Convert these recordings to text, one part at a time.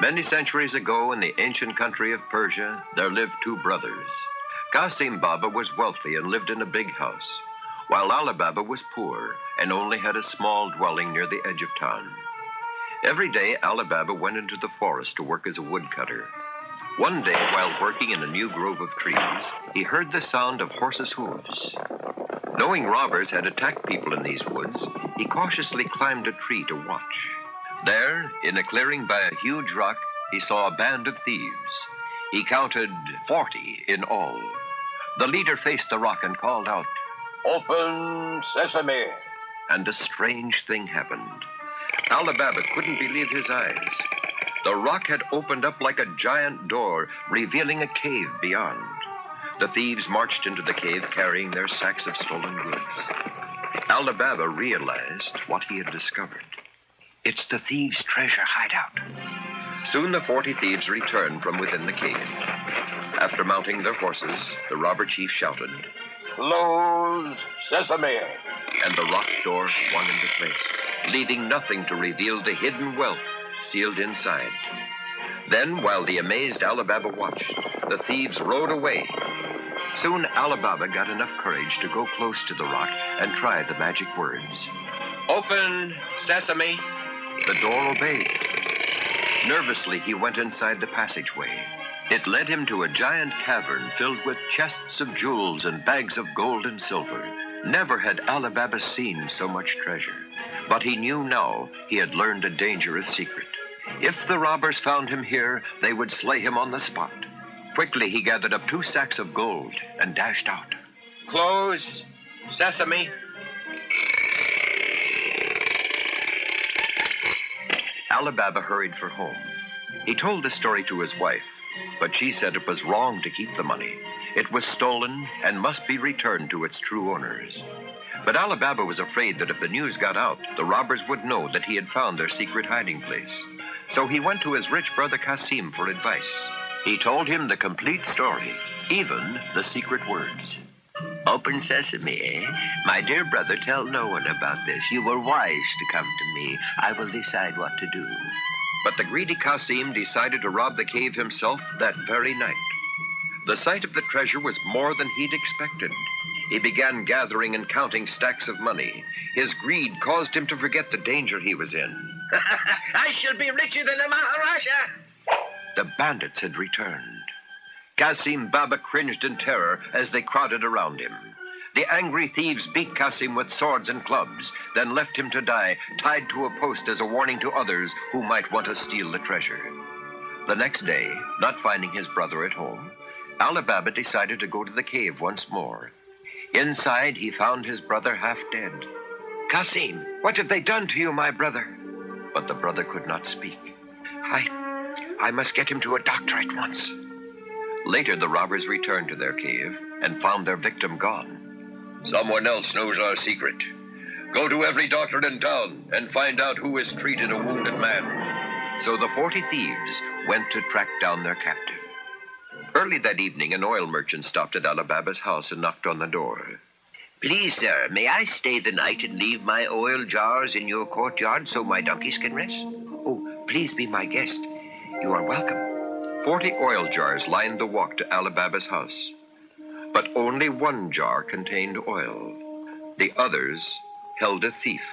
Many centuries ago, in the ancient country of Persia, there lived two brothers. Qasim Baba was wealthy and lived in a big house, while Ali Baba was poor and only had a small dwelling near the edge of town. Every day, Ali Baba went into the forest to work as a woodcutter. One day, while working in a new grove of trees, he heard the sound of horses' hooves. Knowing robbers had attacked people in these woods, he cautiously climbed a tree to watch. There, in a clearing by a huge rock, he saw a band of thieves. He counted 40 in all. The leader faced the rock and called out, "Open sesame!" And a strange thing happened. Ali Baba couldn't believe his eyes. The rock had opened up like a giant door, revealing a cave beyond. The thieves marched into the cave carrying their sacks of stolen goods. Ali Baba realized what he had discovered. It's the thieves' treasure hideout. Soon the 40 thieves returned from within the cave. After mounting their horses, the robber chief shouted, "Close sesame!" And the rock door swung into place, leaving nothing to reveal the hidden wealth sealed inside. Then, while the amazed Ali Baba watched, the thieves rode away. Soon Ali Baba got enough courage to go close to the rock and try the magic words. "Open sesame!" The door obeyed. Nervously, he went inside the passageway. It led him to a giant cavern filled with chests of jewels and bags of gold and silver. Never had Ali Baba seen so much treasure. But he knew now he had learned a dangerous secret. If the robbers found him here, they would slay him on the spot. Quickly, he gathered up 2 sacks of gold and dashed out. "Close sesame!" Ali Baba hurried for home. He told the story to his wife, but she said it was wrong to keep the money. It was stolen and must be returned to its true owners. But Ali Baba was afraid that if the news got out, the robbers would know that he had found their secret hiding place. So he went to his rich brother Qasim for advice. He told him the complete story, even the secret words. "Open sesame, eh? My dear brother, tell no one about this. You were wise to come to me. I will decide what to do." But the greedy Qasim decided to rob the cave himself that very night. The sight of the treasure was more than he'd expected. He began gathering and counting stacks of money. His greed caused him to forget the danger he was in. "I shall be richer than a Maharaja!" The bandits had returned. Qasim Baba cringed in terror as they crowded around him. The angry thieves beat Qasim with swords and clubs, then left him to die, tied to a post as a warning to others who might want to steal the treasure. The next day, not finding his brother at home, Ali Baba decided to go to the cave once more. Inside, he found his brother half dead. "Qasim, what have they done to you, my brother?" But the brother could not speak. I must get him to a doctor at once." Later, the robbers returned to their cave and found their victim gone. "Someone else knows our secret. Go to every doctor in town and find out who has treated a wounded man." So the 40 thieves went to track down their captive. Early that evening, an oil merchant stopped at Ali Baba's house and knocked on the door. "Please, sir, may I stay the night and leave my oil jars in your courtyard so my donkeys can rest?" "Oh, please be my guest. You are welcome." 40 oil jars lined the walk to Ali Baba's house. But only one jar contained oil. The others held a thief,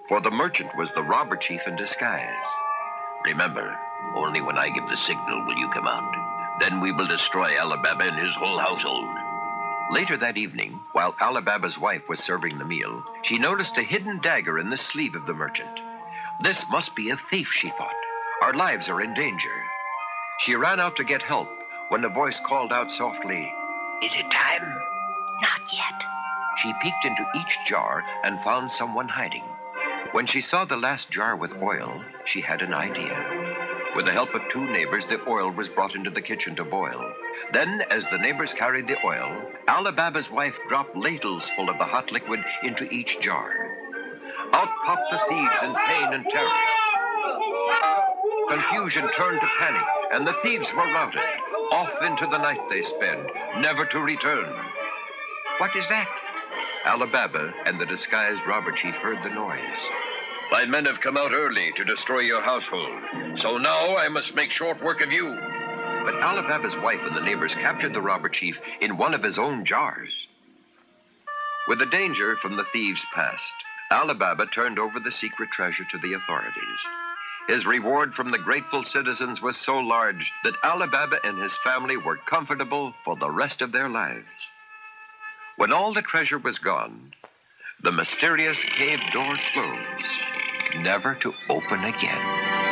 for the merchant was the robber chief in disguise. "Remember, only when I give the signal will you come out. Then we will destroy Ali Baba and his whole household." Later that evening, while Ali Baba's wife was serving the meal, she noticed a hidden dagger in the sleeve of the merchant. "This must be a thief," she thought. "Our lives are in danger." She ran out to get help when a voice called out softly, "Is it time?" "Not yet." She peeked into each jar and found someone hiding. When she saw the last jar with oil, she had an idea. With the help of two neighbors, the oil was brought into the kitchen to boil. Then, as the neighbors carried the oil, Ali Baba's wife dropped ladles full of the hot liquid into each jar. Out popped the thieves in pain and terror. Confusion turned to panic, and the thieves were routed. Off into the night they sped, never to return. What is that? Ali Baba and the disguised robber chief heard the noise. My men have come out early to destroy your household, so now I must make short work of you. But Ali Baba's wife and the neighbors captured the robber chief in one of his own jars. With the danger from the thieves past, Ali Baba turned over the secret treasure to the authorities. His reward from the grateful citizens was so large that Ali Baba and his family were comfortable for the rest of their lives. When all the treasure was gone, the mysterious cave door closed, never to open again.